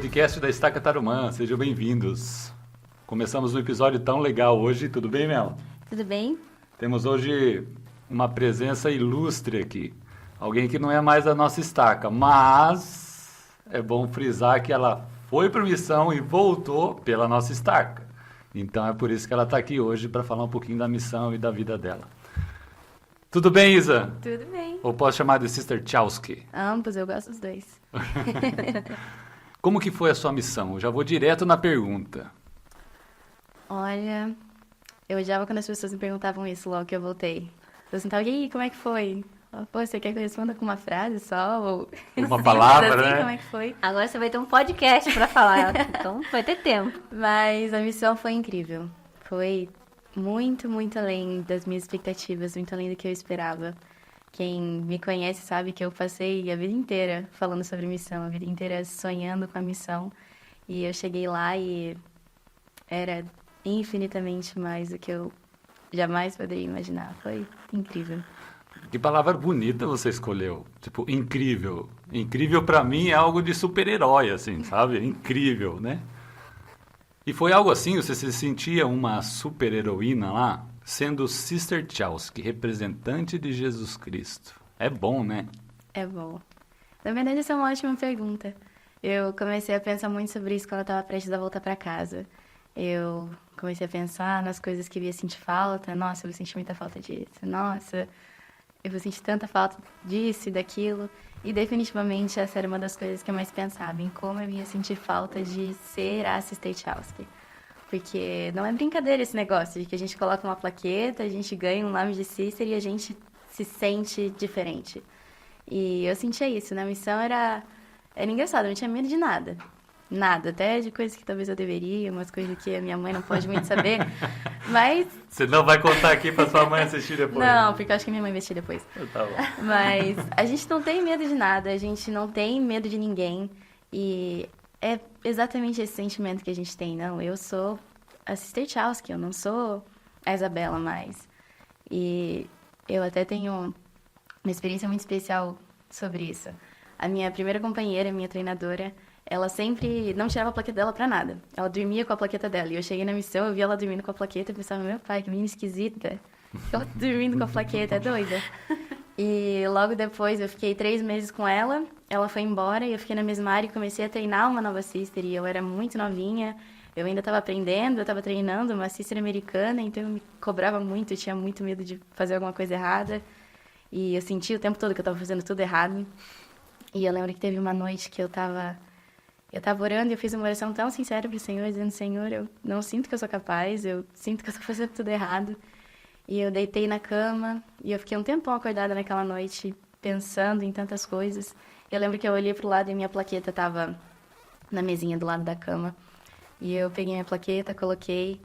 podcast da Estaca Tarumã. Sejam bem-vindos. Começamos um episódio tão legal hoje. Tudo bem, Mel? Tudo bem? Temos hoje uma presença ilustre aqui. Alguém que não é mais da nossa estaca, mas é bom frisar que ela foi para missão e voltou pela nossa estaca. Então é por isso que ela está aqui hoje para falar um pouquinho da missão e da vida dela. Tudo bem, Isa? Tudo bem. Ou posso chamar de Sister Tchowski? Ambos, eu gosto dos dois. Como que foi a sua missão? Eu já vou direto na pergunta. Olha, eu odiava quando as pessoas me perguntavam isso logo que eu voltei. Eu assim, e aí, como é que foi? Pô, você quer que eu responda com uma frase só? Ou... Uma palavra, assim, né? Como é que foi? Agora você vai ter um podcast pra falar, então vai ter tempo. Mas a missão foi incrível. Foi muito, muito além das minhas expectativas, muito além do que eu esperava. Quem me conhece sabe que eu passei a vida inteira falando sobre missão, a vida inteira sonhando com a missão. E eu cheguei lá e era infinitamente mais do que eu jamais poderia imaginar. Foi incrível. Que palavra bonita você escolheu. Tipo, incrível. Incrível pra mim é algo de super-herói, assim, sabe? Incrível, né? E foi algo assim, você se sentia uma super-heroína lá, sendo Sister Tchowski, representante de Jesus Cristo. É bom, né? É bom. Na verdade, essa é uma ótima pergunta. Eu comecei a pensar muito sobre isso quando eu estava prestes a voltar para casa. Eu comecei a pensar nas coisas que eu ia sentir falta. Nossa, eu vou sentir muita falta disso. Nossa, eu vou sentir tanta falta disso e daquilo. E definitivamente essa era uma das coisas que eu mais pensava, em como eu ia sentir falta de ser a Sister Tchowski. Porque não é brincadeira esse negócio de que a gente coloca uma plaqueta, a gente ganha um nome de Sister e a gente se sente diferente. E eu sentia isso, na missão era engraçado, eu não tinha medo de nada. Nada, até de coisas que talvez eu deveria, umas coisas que a minha mãe não pode muito saber, mas... Você não vai contar aqui pra sua mãe assistir depois? Não, porque eu acho que minha mãe vai assistir depois. Tá bom. Mas a gente não tem medo de nada, a gente não tem medo de ninguém. E é exatamente esse sentimento que a gente tem. Não, eu sou a Sister Tchowski, eu não sou a Isabela mais. E eu até tenho uma experiência muito especial sobre isso. A minha primeira companheira, minha treinadora, ela sempre não tirava a plaqueta dela pra nada. Ela dormia com a plaqueta dela. E eu cheguei na missão, eu vi ela dormindo com a plaqueta e pensava, meu pai, que menina esquisita. Ela dormindo com a plaqueta, é doida. E logo depois eu fiquei 3 meses com ela, ela foi embora e eu fiquei na mesma área e comecei a treinar uma nova sister. E eu era muito novinha, eu ainda estava aprendendo, eu estava treinando uma sister americana, então eu me cobrava muito, eu tinha muito medo de fazer alguma coisa errada. E eu sentia o tempo todo que eu estava fazendo tudo errado. E eu lembro que teve uma noite que eu estava orando e eu fiz uma oração tão sincera para o Senhor, dizendo, Senhor, eu não sinto que eu sou capaz, eu sinto que eu estou fazendo tudo errado. E eu deitei na cama e eu fiquei um tempão acordada naquela noite, pensando em tantas coisas. Eu lembro que eu olhei pro lado e minha plaqueta estava na mesinha do lado da cama. E eu peguei minha plaqueta, coloquei,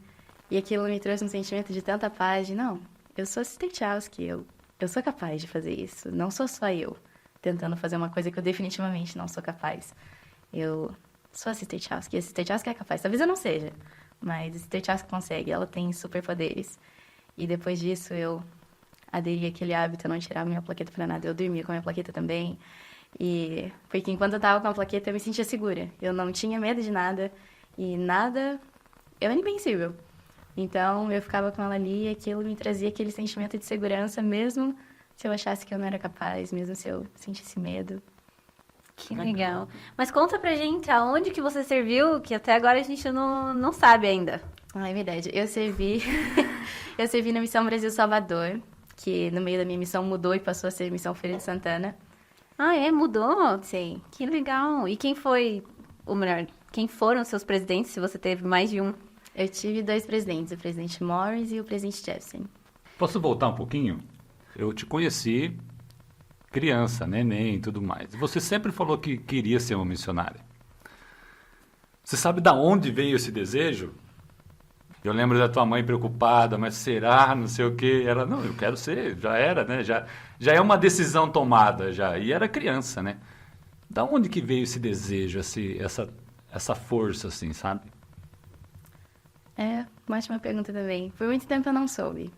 e aquilo me trouxe um sentimento de tanta paz, de não, eu sou Sister Tchowski, eu sou capaz de fazer isso, não sou só eu tentando fazer uma coisa que eu definitivamente não sou capaz. Eu sou a Sister Tchowski, a Sister Tchowski é capaz, talvez eu não seja, mas a Sister Tchowski consegue, ela tem superpoderes. E depois disso eu aderi àquele hábito, eu não tirava minha plaqueta pra nada, eu dormia com a minha plaqueta também. E porque enquanto eu tava com a plaqueta eu me sentia segura, eu não tinha medo de nada e nada, eu era invencível. Então eu ficava com ela ali e aquilo me trazia aquele sentimento de segurança, mesmo se eu achasse que eu não era capaz, mesmo se eu sentisse medo. Que legal. Mas conta pra gente aonde que você serviu, que até agora a gente não sabe ainda. Ah, é verdade. Eu servi na Missão Brasil Salvador, que no meio da minha missão mudou e passou a ser Missão Feira de Santana. Ah, é? Mudou? Sim. Que legal. E quem foi, ou melhor, quem foram os seus presidentes, se você teve mais de um? Eu tive 2 presidentes, o presidente Morris e o presidente Jefferson. Posso voltar um pouquinho? Eu te conheci criança, neném e tudo mais. Você sempre falou que queria ser uma missionária. Você sabe de onde veio esse desejo? Eu lembro da tua mãe preocupada, mas será, não sei o quê. Ela, não, eu quero ser, já era, né? Já é uma decisão tomada, já. E era criança, né? Da onde que veio esse desejo, essa força, assim, sabe? É, uma ótima pergunta também. Por muito tempo eu não soube.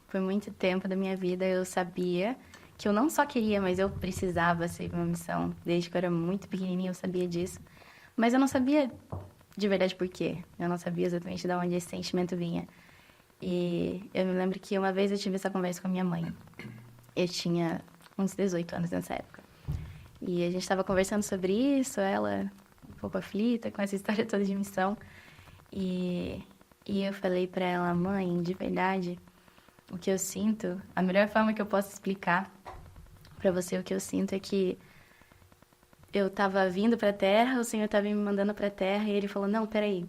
Por muito tempo da minha vida eu sabia que eu não só queria, mas eu precisava ser uma missão. Desde que eu era muito pequenininha eu sabia disso. Mas eu não sabia de verdade por quê. Eu não sabia exatamente de onde esse sentimento vinha. E eu me lembro que uma vez eu tive essa conversa com a minha mãe. Eu tinha uns 18 anos nessa época. E a gente estava conversando sobre isso, ela um pouco aflita com essa história toda de missão. E eu falei pra ela, mãe, de verdade, o que eu sinto, a melhor forma que eu posso explicar pra você o que eu sinto é que eu tava vindo pra Terra, o Senhor tava me mandando pra Terra, e ele falou, não, peraí.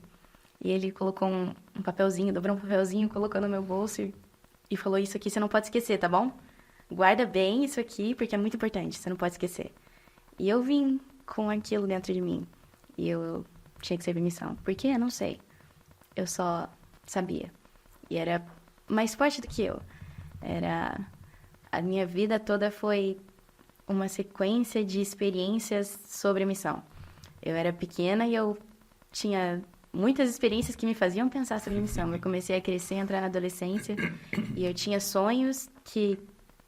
E ele colocou um papelzinho, dobrou um papelzinho, colocou no meu bolso e falou, isso aqui você não pode esquecer, tá bom? Guarda bem isso aqui, porque é muito importante, você não pode esquecer. E eu vim com aquilo dentro de mim. E eu tinha que servir missão. Por quê? Eu não sei. Eu só sabia. E era mais forte do que eu. A minha vida toda foi uma sequência de experiências sobre a missão. Eu era pequena e eu tinha muitas experiências que me faziam pensar sobre a missão. Eu comecei a crescer, entrar na adolescência, e eu tinha sonhos que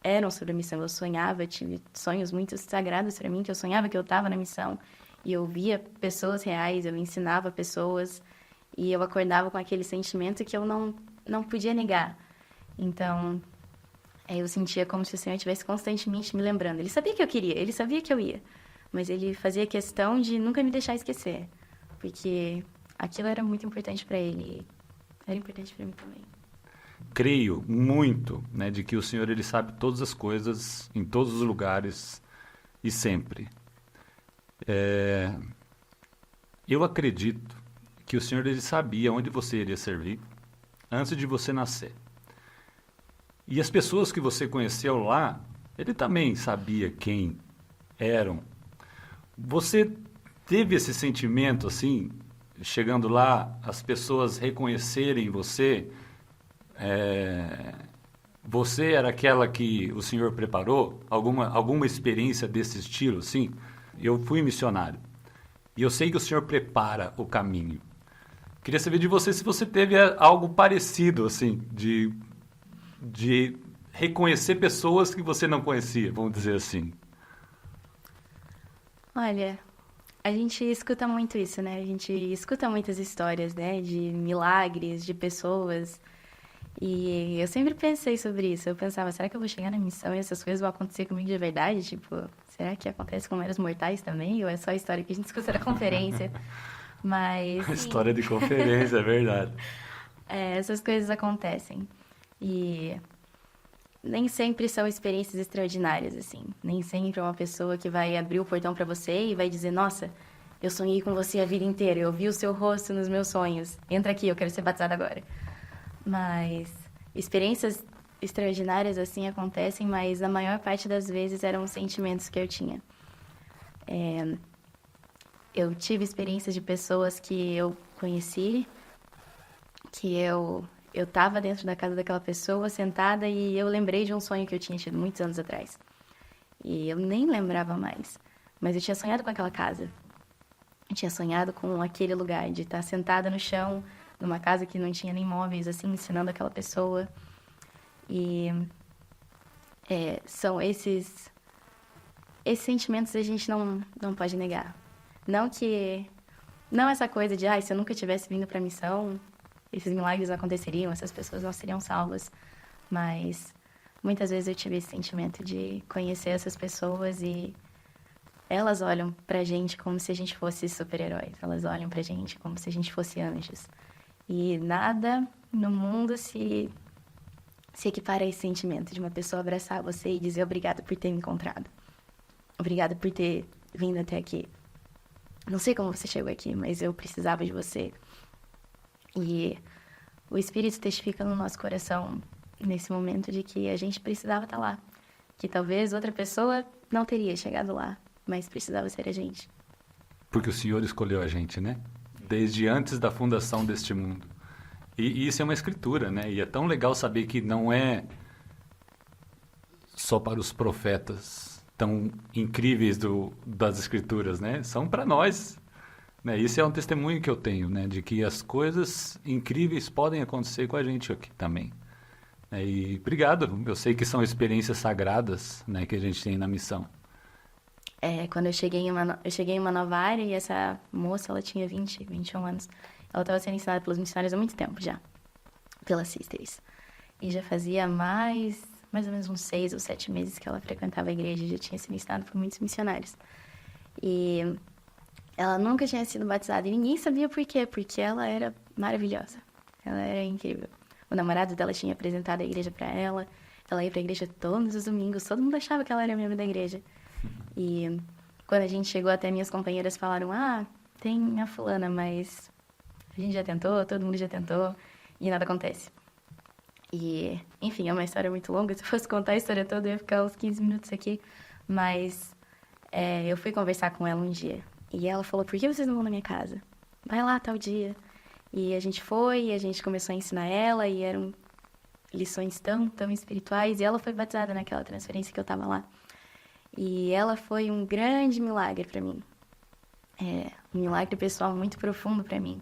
eram sobre a missão. Eu sonhava, eu tive sonhos muito sagrados para mim, que eu sonhava que eu estava na missão, e eu via pessoas reais, eu ensinava pessoas, e eu acordava com aquele sentimento que eu não podia negar. Então, eu sentia como se o Senhor estivesse constantemente me lembrando. Ele sabia que eu queria, ele sabia que eu ia, mas ele fazia questão de nunca me deixar esquecer, porque aquilo era muito importante para ele, era importante para mim também. Creio muito, né, de que o Senhor ele sabe todas as coisas, em todos os lugares e sempre. Eu acredito que o Senhor ele sabia onde você iria servir antes de você nascer. E as pessoas que você conheceu lá, ele também sabia quem eram. Você teve esse sentimento assim, chegando lá, as pessoas reconhecerem você? Você era aquela que o Senhor preparou? Alguma experiência desse estilo, sim? Eu fui missionário. E eu sei que o Senhor prepara o caminho. Queria saber de você se você teve algo parecido, assim, de reconhecer pessoas que você não conhecia, vamos dizer assim. Olha, a gente escuta muito isso, né? A gente escuta muitas histórias, né? De milagres, de pessoas. E eu sempre pensei sobre isso. Eu pensava, será que eu vou chegar na missão e essas coisas vão acontecer comigo de verdade? Tipo, será que acontece com meros mortais também? Ou é só a história que a gente escuta na conferência? Mas... História de conferência, é verdade. Essas coisas acontecem. E nem sempre são experiências extraordinárias, assim. Nem sempre é uma pessoa que vai abrir o portão pra você e vai dizer, nossa, eu sonhei com você a vida inteira, eu vi o seu rosto nos meus sonhos. Entra aqui, eu quero ser batizada agora. Mas experiências extraordinárias, assim, acontecem, mas a maior parte das vezes eram sentimentos que eu tinha. Eu tive experiências de pessoas que eu conheci, que eu estava dentro da casa daquela pessoa, sentada, e eu lembrei de um sonho que eu tinha tido muitos anos atrás. E eu nem lembrava mais, mas eu tinha sonhado com aquela casa. Eu tinha sonhado com aquele lugar, de estar sentada no chão, numa casa que não tinha nem móveis, assim, ensinando aquela pessoa. E são esses sentimentos que a gente não pode negar. Não essa coisa de, se eu nunca tivesse vindo para a missão, esses milagres não aconteceriam, essas pessoas não seriam salvas. Mas muitas vezes eu tive esse sentimento de conhecer essas pessoas e elas olham pra gente como se a gente fosse super-heróis. Elas olham pra gente como se a gente fosse anjos. E nada no mundo se equipara a esse sentimento de uma pessoa abraçar você e dizer obrigada por ter me encontrado. Obrigada por ter vindo até aqui. Não sei como você chegou aqui, mas eu precisava de você. E o Espírito testifica no nosso coração, nesse momento, de que a gente precisava estar lá. Que talvez outra pessoa não teria chegado lá, mas precisava ser a gente. Porque o Senhor escolheu a gente, né? Desde antes da fundação deste mundo. E isso é uma escritura, né? E é tão legal saber que não é só para os profetas tão incríveis das escrituras, né? São para nós. Né? Isso é um testemunho que eu tenho, né? De que as coisas incríveis podem acontecer com a gente aqui também. E obrigado. Eu sei que são experiências sagradas, né, que a gente tem na missão. Quando eu cheguei em uma nova área e essa moça, ela tinha 20, 21 anos. Ela estava sendo ensinada pelos missionários há muito tempo já, pelas sisters. E já fazia mais ou menos uns 6 ou 7 meses que ela frequentava a igreja e já tinha sido ensinada por muitos missionários. E ela nunca tinha sido batizada e ninguém sabia por quê, porque ela era maravilhosa. Ela era incrível. O namorado dela tinha apresentado a igreja para ela. Ela ia para a igreja todos os domingos. Todo mundo achava que ela era membro da igreja. E quando a gente chegou até, minhas companheiras falaram: tem a fulana, mas a gente já tentou, todo mundo já tentou e nada acontece. E, enfim, é uma história muito longa. Se eu fosse contar a história toda, eu ia ficar uns 15 minutos aqui. Mas eu fui conversar com ela um dia. E ela falou: por que vocês não vão na minha casa? Vai lá, tal dia. E a gente foi, e a gente começou a ensinar ela. E eram lições tão, tão espirituais. E ela foi batizada naquela transferência que eu tava lá. E ela foi um grande milagre para mim. Um milagre pessoal muito profundo para mim.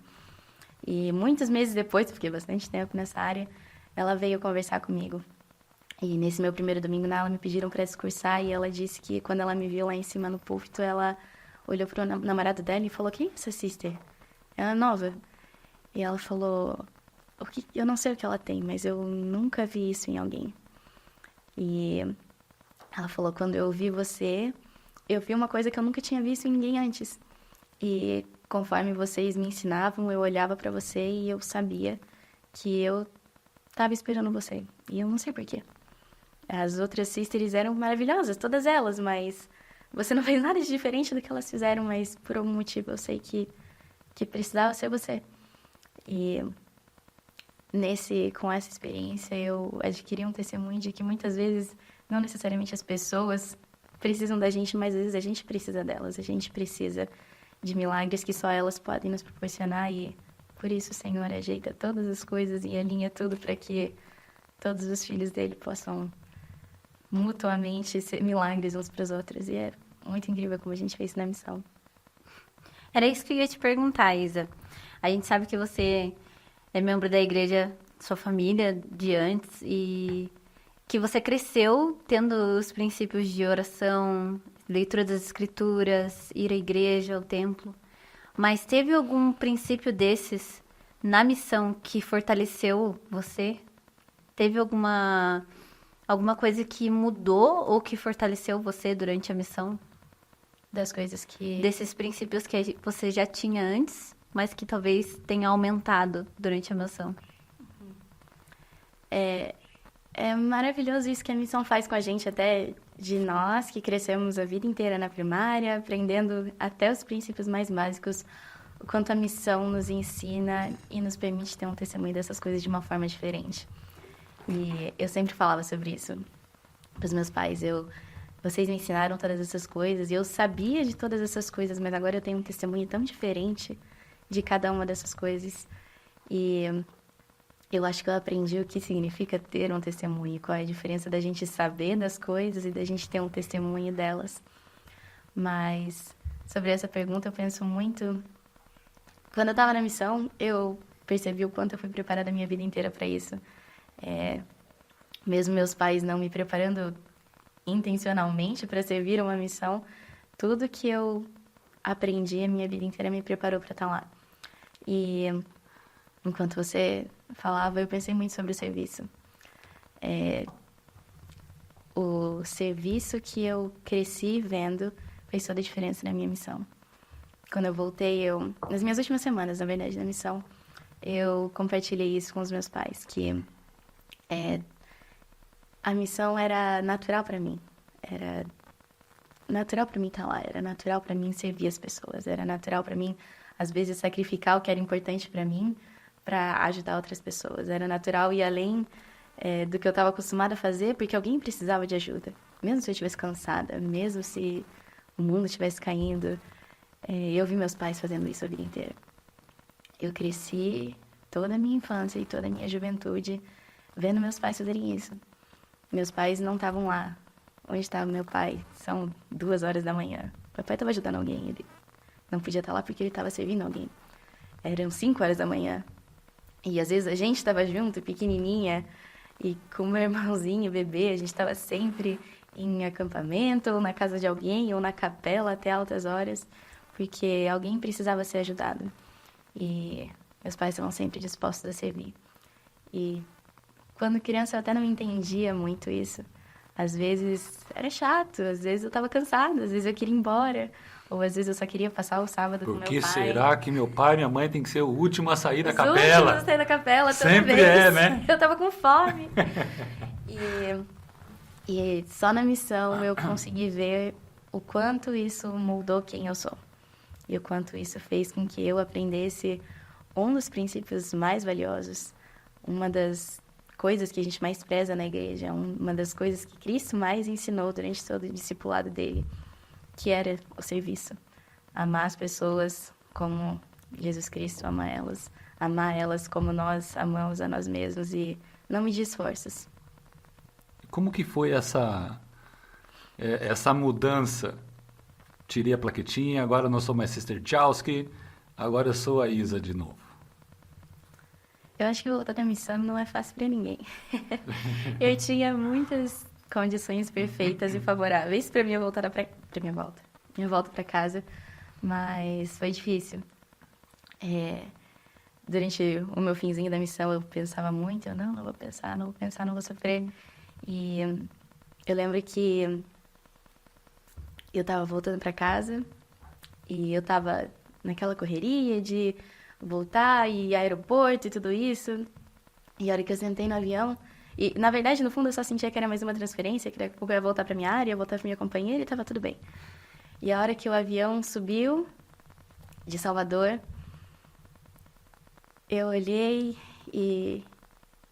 E muitos meses depois, eu fiquei bastante tempo nessa área, ela veio conversar comigo. E nesse meu primeiro domingo na aula me pediram para discursar e ela disse que quando ela me viu lá em cima no púlpito, ela olhou pro namorado dela e falou: quem é essa sister? Ela é nova. E ela falou: eu não sei o que ela tem, mas eu nunca vi isso em alguém. E ela falou: quando eu vi você, eu vi uma coisa que eu nunca tinha visto em ninguém antes. E conforme vocês me ensinavam, eu olhava para você e eu sabia que eu estava esperando você. E eu não sei porquê. As outras sisters eram maravilhosas, todas elas, mas você não fez nada de diferente do que elas fizeram, mas por algum motivo eu sei que precisava ser você. E com essa experiência eu adquiri um testemunho de que muitas vezes não necessariamente as pessoas precisam da gente, mas às vezes a gente precisa delas. A gente precisa de milagres que só elas podem nos proporcionar e por isso o Senhor ajeita todas as coisas e alinha tudo para que todos os filhos dele possam mutuamente ser milagres uns para os outros. E é muito incrível como a gente fez isso na missão. Era isso que eu ia te perguntar, Isa. A gente sabe que você é membro da igreja, sua família de antes, e que você cresceu tendo os princípios de oração, leitura das escrituras, ir à igreja, ao templo. Mas teve algum princípio desses na missão que fortaleceu você? Teve alguma coisa que mudou ou que fortaleceu você durante a missão? Das coisas que... Desses princípios que você já tinha antes, mas que talvez tenha aumentado durante a missão. É maravilhoso isso que a missão faz com a gente, até de nós que crescemos a vida inteira na primária, aprendendo até os princípios mais básicos, o quanto a missão nos ensina e nos permite ter um testemunho dessas coisas de uma forma diferente. E eu sempre falava sobre isso para os meus pais. Vocês me ensinaram todas essas coisas e eu sabia de todas essas coisas, mas agora eu tenho um testemunho tão diferente de cada uma dessas coisas. E eu acho que eu aprendi o que significa ter um testemunho, qual é a diferença da gente saber das coisas e da gente ter um testemunho delas. Mas sobre essa pergunta eu penso muito... Quando eu estava na missão, eu percebi o quanto eu fui preparada a minha vida inteira para isso. Mesmo meus pais não me preparando intencionalmente para servir uma missão, tudo que eu aprendi a minha vida inteira me preparou para estar lá. E enquanto você falava, eu pensei muito sobre o serviço. O serviço que eu cresci vendo fez toda a diferença na minha missão. Quando eu voltei, nas minhas últimas semanas, na verdade, na missão, eu compartilhei isso com os meus pais, que a missão era natural para mim. Era natural para mim estar lá, era natural para mim servir as pessoas, era natural para mim, às vezes, sacrificar o que era importante para mim para ajudar outras pessoas. Era natural ir além do que eu estava acostumada a fazer, porque alguém precisava de ajuda. Mesmo se eu estivesse cansada, mesmo se o mundo estivesse caindo, eu vi meus pais fazendo isso a vida inteira. Eu cresci toda a minha infância e toda a minha juventude vendo meus pais fazerem isso. Meus pais não estavam lá. Onde estava meu pai? São 2 horas da manhã. Meu pai estava ajudando alguém. Ele não podia estar lá porque ele estava servindo alguém. Eram 5 horas da manhã. E às vezes a gente estava junto, pequenininha, e com meu irmãozinho, bebê, a gente estava sempre em acampamento, ou na casa de alguém, ou na capela até altas horas, porque alguém precisava ser ajudado. E meus pais estavam sempre dispostos a servir. E quando criança eu até não entendia muito isso. Às vezes era chato, às vezes eu estava cansada, às vezes eu queria ir embora, ou às vezes eu só queria passar o sábado com meu Por pai. que será que meu pai e minha mãe tem que ser o último a sair da Os capela? últimos a sair da capela toda Sempre vez. é, né? Eu tava com fome. E só na missão eu consegui ver o quanto isso moldou quem eu sou. E o quanto isso fez com que eu aprendesse um dos princípios mais valiosos, uma das coisas que a gente mais preza na igreja, uma das coisas que Cristo mais ensinou durante todo o discipulado dele, que era o serviço. Amar as pessoas como Jesus Cristo ama elas, amar elas como nós amamos a nós mesmos e não medir esforços. Como que foi essa mudança? Tirei a plaquetinha, agora eu não sou mais Sister Tchauski, agora eu sou a Isa de novo. Eu acho que voltar da missão não é fácil para ninguém. Eu tinha muitas condições perfeitas e favoráveis para minha volta para casa, mas foi difícil. Durante o meu finzinho da missão eu pensava muito, não vou pensar, não vou sofrer. E eu lembro que eu estava voltando para casa e eu estava naquela correria de voltar e aeroporto e tudo isso. E a hora que eu sentei no avião, e na verdade no fundo eu só sentia que era mais uma transferência, que daqui a pouco eu ia voltar para minha área, ia voltar para minha companheira e estava tudo bem. E a hora que o avião subiu de Salvador, eu olhei e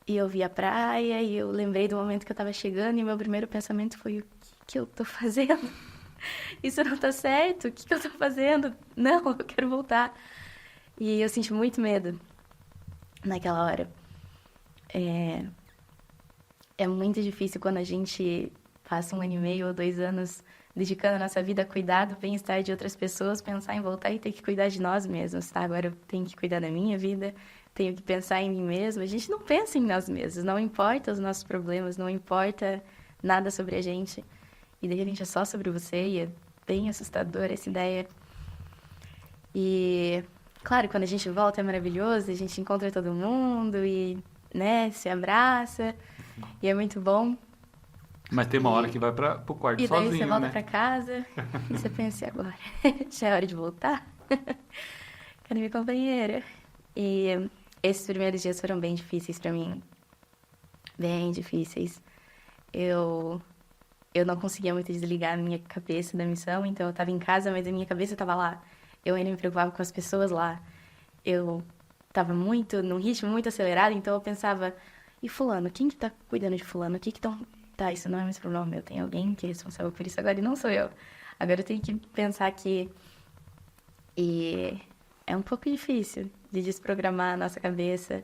eu vi a praia e eu lembrei do momento que eu estava chegando e meu primeiro pensamento foi: o que eu tô fazendo? Isso não tá certo, o que eu tô fazendo? Não, eu quero voltar. E eu senti muito medo naquela hora. É muito difícil quando a gente passa 1 ano e meio ou 2 anos dedicando a nossa vida a cuidar do bem-estar de outras pessoas, pensar em voltar e ter que cuidar de nós mesmos, tá? Agora eu tenho que cuidar da minha vida, tenho que pensar em mim mesma. A gente não pensa em nós mesmos, não importa os nossos problemas, não importa nada sobre a gente. E de repente é só sobre você e é bem assustadora essa ideia. E, claro, quando a gente volta é maravilhoso, a gente encontra todo mundo e, né, se abraça e é muito bom. Mas tem uma hora que vai pro quarto E daí sozinho, você volta né? pra casa e você pensa: e agora? Já é hora de voltar? Cadê minha companheira? E esses primeiros dias foram bem difíceis pra mim. Bem difíceis. Eu não conseguia muito desligar a minha cabeça da missão, então eu tava em casa, mas a minha cabeça tava lá. Eu ainda me preocupava com as pessoas lá. Eu tava num ritmo muito acelerado, então eu pensava: e fulano? Quem que tá cuidando de fulano? O que que tão... Tá, isso não é mais problema meu. Tem alguém que é responsável por isso agora e não sou eu. Agora eu tenho que pensar que... E é um pouco difícil de desprogramar a nossa cabeça.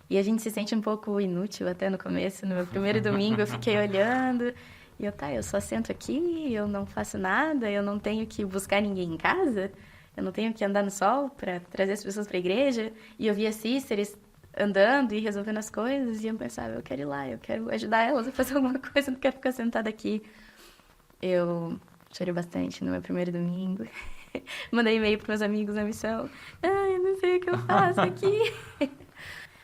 E a gente se sente um pouco inútil até no começo. No meu primeiro domingo eu fiquei olhando e eu só sento aqui, eu não faço nada, eu não tenho que buscar ninguém em casa, eu não tenho que andar no sol para trazer as pessoas para a igreja. E eu via sisters andando e resolvendo as coisas e eu pensava: eu quero ir lá, eu quero ajudar elas a fazer alguma coisa, eu não quero ficar sentada aqui. Eu chorei bastante no meu primeiro domingo. Mandei e-mail para meus amigos na missão: eu não sei o que eu faço aqui.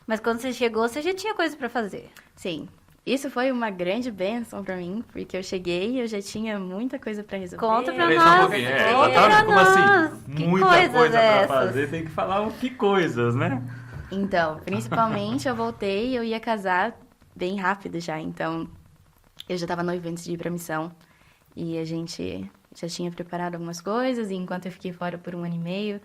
Mas quando você chegou, você já tinha coisa pra fazer. Sim, isso foi uma grande bênção pra mim, porque eu cheguei e eu já tinha muita coisa pra resolver. Conta pra Peraí, só um nós. pouquinho. Conta Ela tava pra como nós. assim? Que Muita coisas coisa pra essas? fazer, tem que falar o que coisas, né? Então, principalmente eu voltei e eu ia casar bem rápido já, então eu já estava noiva antes de ir pra missão e a gente já tinha preparado algumas coisas e enquanto eu fiquei fora por 1 ano e meio,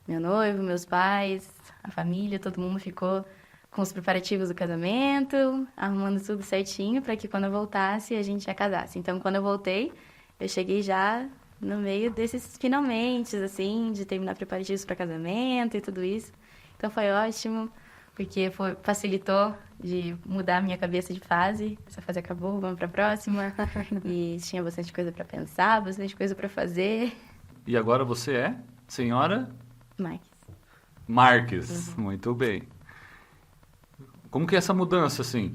meu noivo, meus pais, a família, todo mundo ficou com os preparativos do casamento, arrumando tudo certinho para que quando eu voltasse a gente já casasse. Então, quando eu voltei, eu cheguei já no meio desses finalmente, assim, de terminar preparativos para casamento e tudo isso. Então foi ótimo, porque facilitou de mudar a minha cabeça de fase. Essa fase acabou, vamos para a próxima. E tinha bastante coisa para pensar, bastante coisa para fazer. E agora você é senhora Marques. Marques. Muito bem. Como que é essa mudança, assim?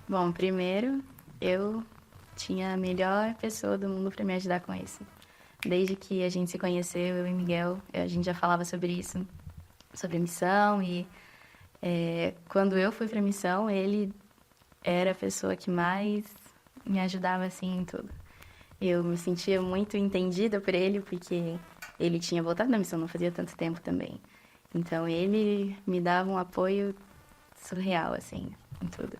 Bom, primeiro, eu tinha a melhor pessoa do mundo para me ajudar com isso. Desde que a gente se conheceu, eu e Miguel, a gente já falava sobre isso, sobre missão. E quando eu fui para missão, ele era a pessoa que mais me ajudava assim em tudo. Eu me sentia muito entendida por ele, porque ele tinha voltado da missão, não fazia tanto tempo também. Então ele me dava um apoio surreal, assim, em tudo.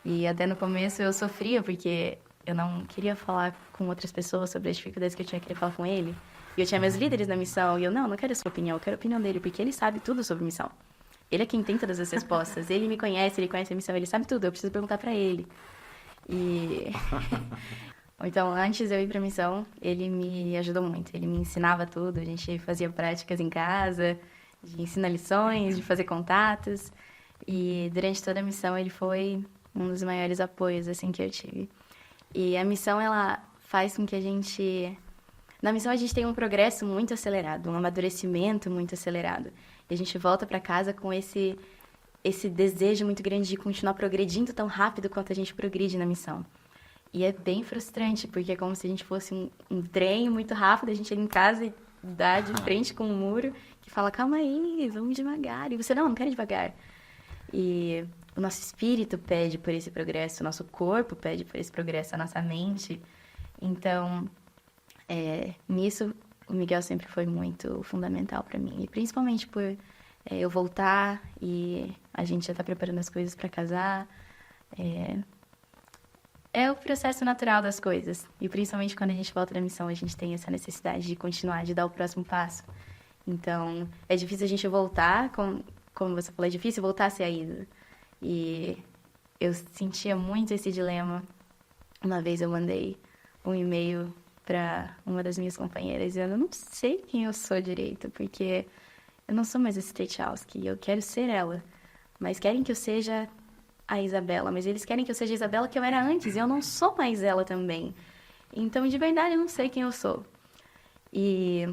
E até no começo eu sofria, porque eu não queria falar com outras pessoas sobre as dificuldades que eu tinha que falar com ele. E eu tinha meus líderes na missão, e eu, não quero a sua opinião, eu quero a opinião dele, porque ele sabe tudo sobre missão. Ele é quem tem todas as respostas, ele me conhece, ele conhece a missão, ele sabe tudo, eu preciso perguntar pra ele. E... Então, antes de eu ir pra missão, ele me ajudou muito, ele me ensinava tudo, a gente fazia práticas em casa, de ensinar lições, de fazer contatos. E durante toda a missão ele foi um dos maiores apoios assim que eu tive. E a missão, ela faz com que a gente... Na missão a gente tem um progresso muito acelerado, um amadurecimento muito acelerado. E a gente volta para casa com esse desejo muito grande de continuar progredindo tão rápido quanto a gente progride na missão. E é bem frustrante, porque é como se a gente fosse um trem muito rápido, a gente chega em casa e dá de frente com um muro que fala, calma aí, vamos devagar. E você, não quero ir devagar. E o nosso espírito pede por esse progresso, o nosso corpo pede por esse progresso, a nossa mente. Então, nisso, o Miguel sempre foi muito fundamental para mim. E principalmente por eu voltar e a gente já tá preparando as coisas para casar. É o processo natural das coisas. E principalmente quando a gente volta da missão, a gente tem essa necessidade de continuar, de dar o próximo passo. Então, é difícil a gente voltar, como você falou, é difícil voltar a ser a Isa. E eu sentia muito esse dilema. Uma vez eu mandei um e-mail para uma das minhas companheiras dizendo, eu não sei quem eu sou direito, porque eu não sou mais a Stechowski, eu quero ser ela. Mas querem que eu seja a Isabela, mas eles querem que eu seja a Isabela que eu era antes, e eu não sou mais ela também. Então, de verdade, eu não sei quem eu sou. E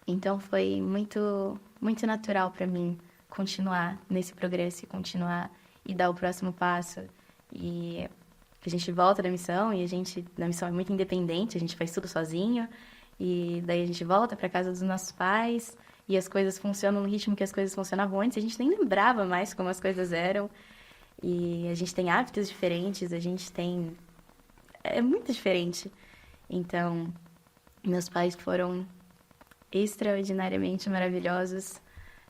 então foi muito, muito natural para mim continuar nesse progresso e continuar e dar o próximo passo. E a gente volta da missão e a gente, na missão é muito independente, a gente faz tudo sozinho. E daí a gente volta para casa dos nossos pais e as coisas funcionam no ritmo que as coisas funcionavam antes. A gente nem lembrava mais como as coisas eram. E a gente tem hábitos diferentes, a gente tem... É muito diferente. Então, meus pais foram extraordinariamente maravilhosos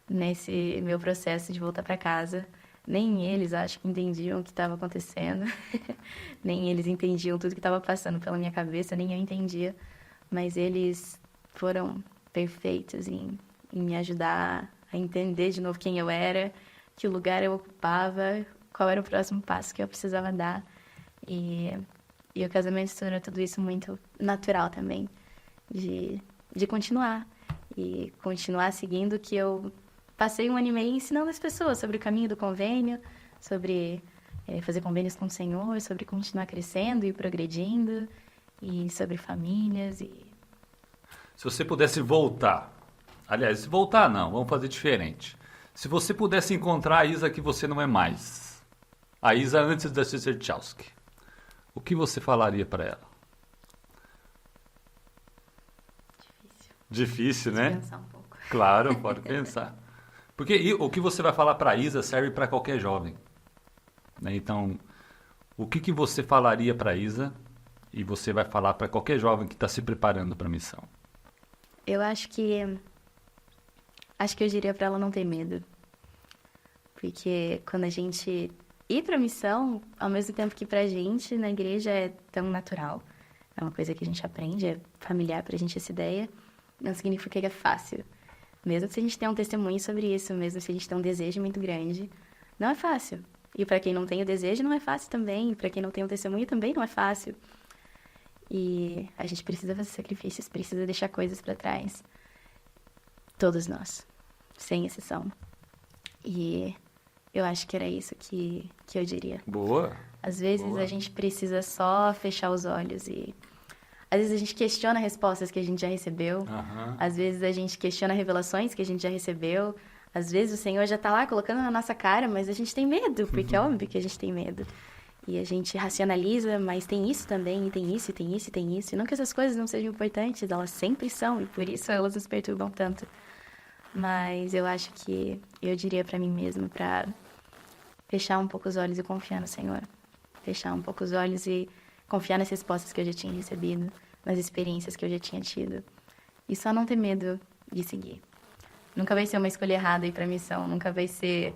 nesse meu processo de voltar para casa. Nem eles, acho que entendiam o que estava acontecendo. Nem eles entendiam tudo que estava passando pela minha cabeça, nem eu entendia. Mas eles foram perfeitos em me ajudar a entender de novo quem eu era, que lugar eu ocupava, qual era o próximo passo que eu precisava dar. E o casamento se tornou tudo isso muito natural também, de continuar. E continuar seguindo o que eu passei um ano e meio ensinando as pessoas sobre o caminho do convênio, sobre fazer convênios com o Senhor, sobre continuar crescendo e progredindo, e sobre famílias. E... Se você pudesse voltar, aliás, voltar não, vamos fazer diferente. Se você pudesse encontrar a Isa que você não é mais, a Isa antes da Stechowski, o que você falaria para ela? Difícil, né? Pensar um pouco. Claro, pode pensar. Porque o que você vai falar para a Isa serve para qualquer jovem. Né? Então, o que você falaria para a Isa e você vai falar para qualquer jovem que está se preparando para a missão? Eu acho que eu diria para ela não ter medo. Porque quando a gente ir para a missão, ao mesmo tempo que para a gente na igreja é tão natural. É uma coisa que a gente aprende, é familiar para a gente essa ideia. Não significa que é fácil. Mesmo se a gente tem um testemunho sobre isso, mesmo se a gente tem um desejo muito grande, não é fácil. E para quem não tem o desejo, não é fácil também. E para quem não tem um testemunho, também não é fácil. E a gente precisa fazer sacrifícios, precisa deixar coisas para trás. Todos nós, sem exceção. E eu acho que era isso que eu diria. Boa. Às vezes Boa. A gente precisa só fechar os olhos e... Às vezes a gente questiona respostas que a gente já recebeu. Uhum. Às vezes a gente questiona revelações que a gente já recebeu. Às vezes o Senhor já está lá colocando na nossa cara, mas a gente tem medo, porque é óbvio que a gente tem medo. E a gente racionaliza, mas tem isso também, e tem isso, e tem isso, e tem isso. E não que essas coisas não sejam importantes, elas sempre são, e por isso elas nos perturbam tanto. Mas eu acho que eu diria pra mim mesma pra fechar um pouco os olhos e confiar no Senhor. Fechar um pouco os olhos e confiar nas respostas que eu já tinha recebido, nas experiências que eu já tinha tido. E só não ter medo de seguir. Nunca vai ser uma escolha errada ir pra missão, nunca vai ser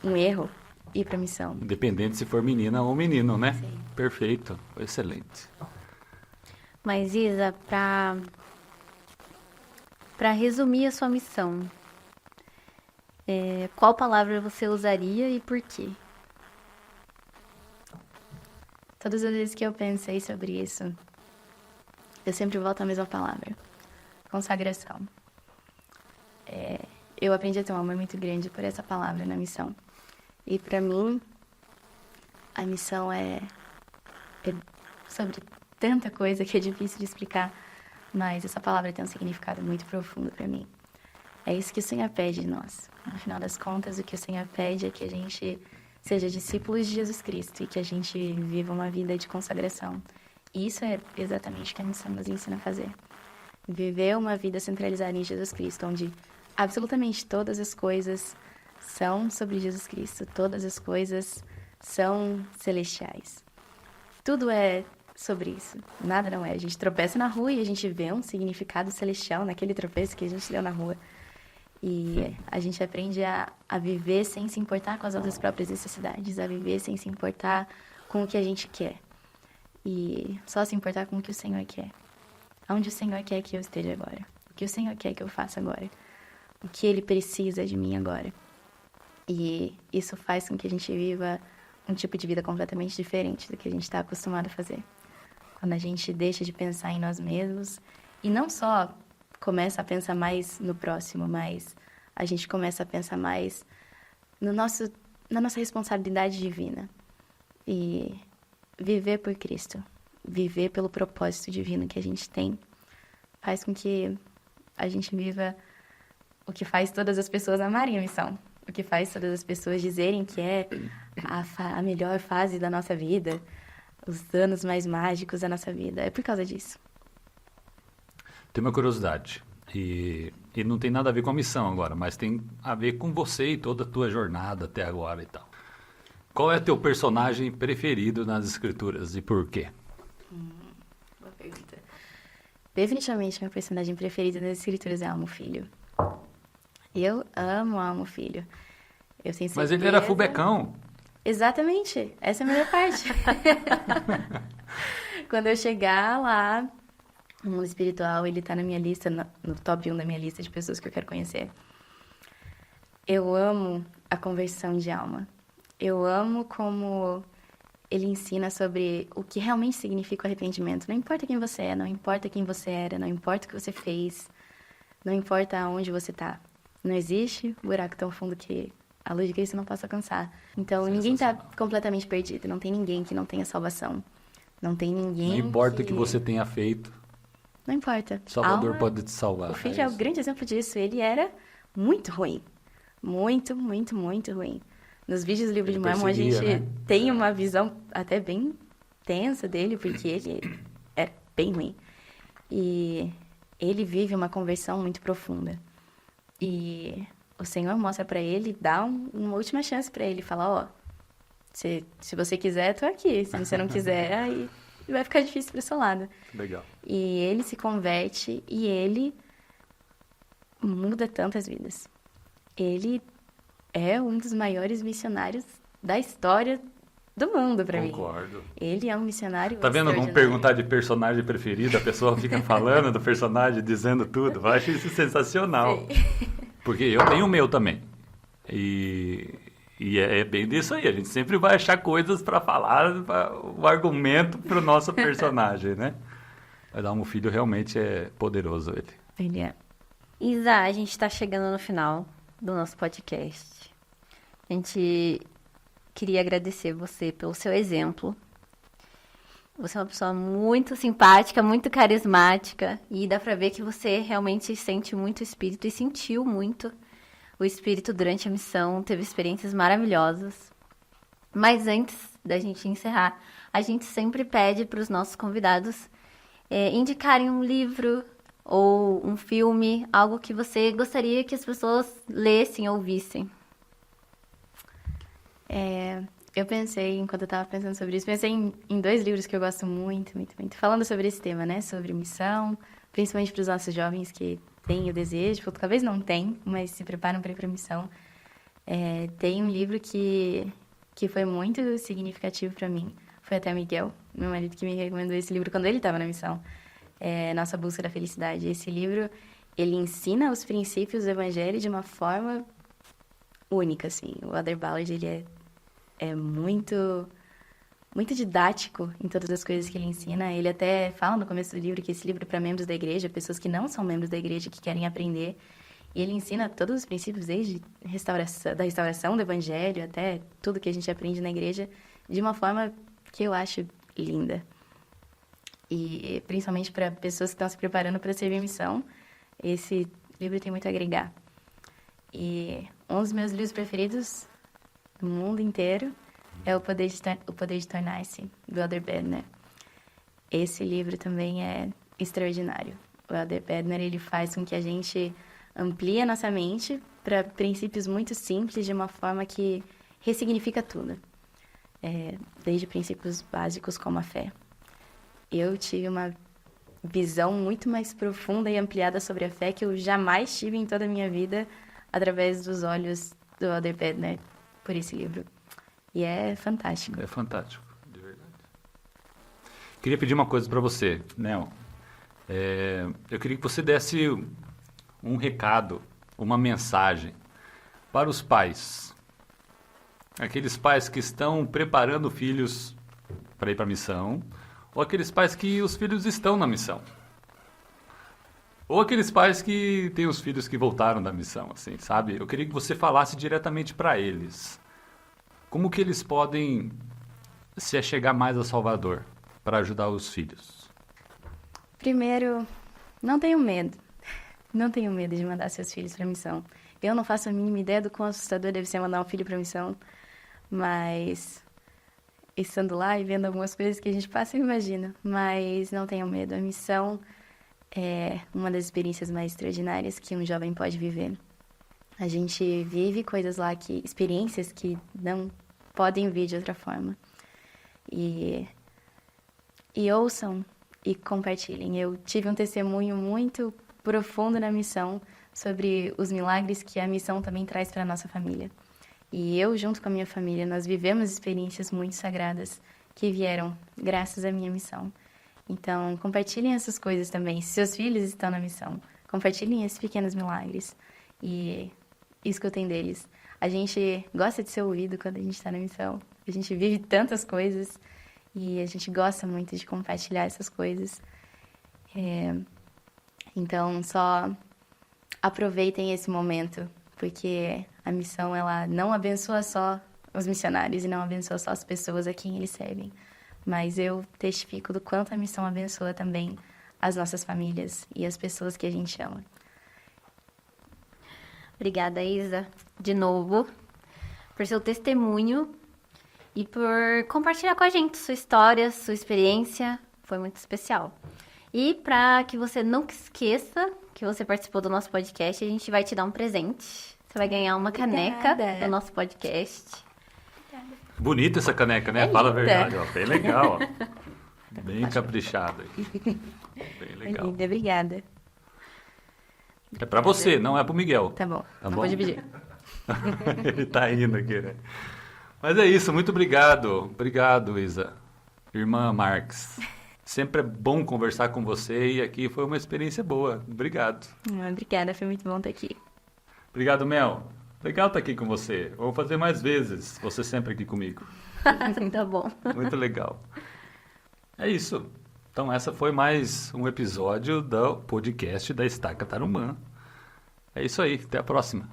um erro ir pra missão. Independente se for menina ou menino, né? Sim. Perfeito, excelente. Mas, Isa, para resumir a sua missão, qual palavra você usaria e por quê? Todas as vezes que eu pensei sobre isso, eu sempre volto à mesma palavra. Consagração. Eu aprendi a ter um amor muito grande por essa palavra na missão. E pra mim, a missão é sobre tanta coisa que é difícil de explicar, mas essa palavra tem um significado muito profundo pra mim. É isso que o Senhor pede de nós. No final das contas, o que o Senhor pede é que a gente seja discípulos de Jesus Cristo e que a gente viva uma vida de consagração. E isso é exatamente o que a missão nos ensina a fazer. Viver uma vida centralizada em Jesus Cristo, onde absolutamente todas as coisas são sobre Jesus Cristo, todas as coisas são celestiais. Tudo é sobre isso, nada não é. A gente tropeça na rua e a gente vê um significado celestial naquele tropeço que a gente deu na rua. E a gente aprende a viver sem se importar com as nossas próprias necessidades, a viver sem se importar com o que a gente quer. E só se importar com o que o Senhor quer. Onde o Senhor quer que eu esteja agora. O que o Senhor quer que eu faça agora. O que Ele precisa de mim agora. E isso faz com que a gente viva um tipo de vida completamente diferente do que a gente está acostumado a fazer. Quando a gente deixa de pensar em nós mesmos e não só começa a pensar mais no próximo, mas a gente começa a pensar mais na nossa responsabilidade divina. E viver por Cristo, viver pelo propósito divino que a gente tem, faz com que a gente viva o que faz todas as pessoas amarem a missão. O que faz todas as pessoas dizerem que é a melhor fase da nossa vida, os anos mais mágicos da nossa vida. É por causa disso. Tenho uma curiosidade, e não tem nada a ver com a missão agora, mas tem a ver com você e toda a tua jornada até agora e tal. Qual é teu personagem preferido nas escrituras e por quê? Boa pergunta. Definitivamente, meu personagem preferido nas escrituras é Almo Filho. Eu amo Almo Filho. Eu tenho certeza... Mas ele era fubecão. Exatamente, essa é a melhor parte. Quando eu chegar lá no mundo espiritual, ele tá na minha lista, no top 1 da minha lista de pessoas que eu quero conhecer. Eu amo a conversão de alma. Eu amo como ele ensina sobre o que realmente significa o arrependimento. Não importa quem você é, não importa quem você era, não importa o que você fez, não importa aonde você tá. Não existe buraco tão fundo que a luz de Cristo não possa alcançar. Então, ninguém tá completamente perdido. Não tem ninguém que não tenha salvação. Não tem ninguém Não importa o que você tenha feito. Não importa. Salvador pode te salvar. O filho é o grande exemplo disso. Ele era muito ruim. Muito, muito, muito ruim. Nos vídeos do livro de Mormon, a gente tem uma visão até bem tensa dele, porque ele é bem ruim. E ele vive uma conversão muito profunda. E o Senhor mostra pra ele, dá uma última chance pra ele. Fala, ó, se você quiser, tô aqui. Se você não quiser, aí vai ficar difícil pro seu lado. Legal. E ele se converte e ele muda tantas vidas. Ele é um dos maiores missionários da história do mundo pra mim. Concordo. Ele é um missionário Tá vendo como perguntar de personagem preferido, a pessoa fica falando do personagem, dizendo tudo? Eu acho isso sensacional. Sim. Porque eu tenho o meu também. E é bem disso aí. A gente sempre vai achar coisas pra falar, o argumento pro nosso personagem, né? Mas Almo Filho realmente é poderoso, ele. Ele é. Isa, a gente tá chegando no final do nosso podcast. A gente queria agradecer você pelo seu exemplo. Você é uma pessoa muito simpática, muito carismática. E dá pra ver que você realmente sente muito o Espírito e sentiu muito o Espírito durante a missão. Teve experiências maravilhosas. Mas antes, da gente encerrar, a gente sempre pede para os nossos convidados indicarem um livro ou um filme, algo que você gostaria que as pessoas lessem ou vissem. Eu pensei, enquanto eu estava pensando sobre isso, pensei em 2 livros que eu gosto muito, muito, muito, falando sobre esse tema, né? Sobre missão, principalmente para os nossos jovens que têm o desejo, ou talvez não têm, mas se preparam para ir para a missão. Tem um livro que foi muito significativo para mim. Foi até o Miguel, meu marido, que me recomendou esse livro quando ele estava na missão. Nossa Busca da Felicidade. Esse livro, ele ensina os princípios do Evangelho de uma forma única, assim. O Elder Ballard, ele é muito, muito didático em todas as coisas que ele ensina. Ele até fala no começo do livro que esse livro é para membros da igreja, pessoas que não são membros da igreja, que querem aprender. E ele ensina todos os princípios, desde da restauração do Evangelho até tudo que a gente aprende na igreja, de uma forma que eu acho linda. E principalmente para pessoas que estão se preparando para servir missão, esse livro tem muito a agregar. E um dos meus livros preferidos do mundo inteiro é O Poder de Tornar-se, do Elder Bednar. Esse livro também é extraordinário. O Elder Bednar, ele faz com que a gente amplie a nossa mente para princípios muito simples, de uma forma que ressignifica tudo. Desde princípios básicos como a fé. Eu tive uma visão muito mais profunda e ampliada sobre a fé que eu jamais tive em toda a minha vida, através dos olhos do Elder Bednar, por esse livro. E é fantástico. É fantástico, de verdade. Queria pedir uma coisa para você, Nel. Eu queria que você desse um recado, uma mensagem para os pais. Aqueles pais que estão preparando filhos para ir para a missão, ou aqueles pais que os filhos estão na missão. Ou aqueles pais que têm os filhos que voltaram da missão, assim, sabe? Eu queria que você falasse diretamente para eles. Como que eles podem se achegar mais a Salvador para ajudar os filhos? Primeiro, não tenham medo. Não tenham medo de mandar seus filhos para a missão. Eu não faço a mínima ideia do quão assustador deve ser mandar um filho para a missão, mas estando lá e vendo algumas coisas que a gente passa, eu imagino. Mas não tenham medo. A missão é uma das experiências mais extraordinárias que um jovem pode viver. A gente vive coisas lá, experiências que não podem vir de outra forma. E ouçam e compartilhem. Eu tive um testemunho muito profundo na missão sobre os milagres que a missão também traz para a nossa família. E eu, junto com a minha família, nós vivemos experiências muito sagradas que vieram graças à minha missão. Então, compartilhem essas coisas também. Se seus filhos estão na missão, compartilhem esses pequenos milagres e escutem deles. A gente gosta de ser ouvido quando a gente está na missão. A gente vive tantas coisas e a gente gosta muito de compartilhar essas coisas. Então, só aproveitem esse momento, porque a missão, ela não abençoa só os missionários e não abençoa só as pessoas a quem eles servem. Mas eu testifico do quanto a missão abençoa também as nossas famílias e as pessoas que a gente ama. Obrigada, Isa, de novo, por seu testemunho e por compartilhar com a gente sua história, sua experiência. Foi muito especial. E para que você não esqueça que você participou do nosso podcast, a gente vai te dar um presente. Você vai ganhar uma caneca do nosso podcast. Bonita essa caneca, né? Fala a verdade, ó. Bem legal, ó. Bem caprichada. Bem legal. Linda, obrigada. É pra você, não é pro Miguel. Tá bom, Tá não bom? vou dividir. Ele tá indo aqui, né? Mas é isso, muito obrigado. Obrigado, Isa. Irmã Marques. Sempre é bom conversar com você e aqui foi uma experiência boa. Obrigado. Obrigada, foi muito bom estar aqui. Obrigado, Mel. Legal estar aqui com você. Vou fazer mais vezes, você sempre aqui comigo. Tá bom. Muito legal. É isso. Então, essa foi mais um episódio do podcast da Estaca Tarumã. É isso aí. Até a próxima.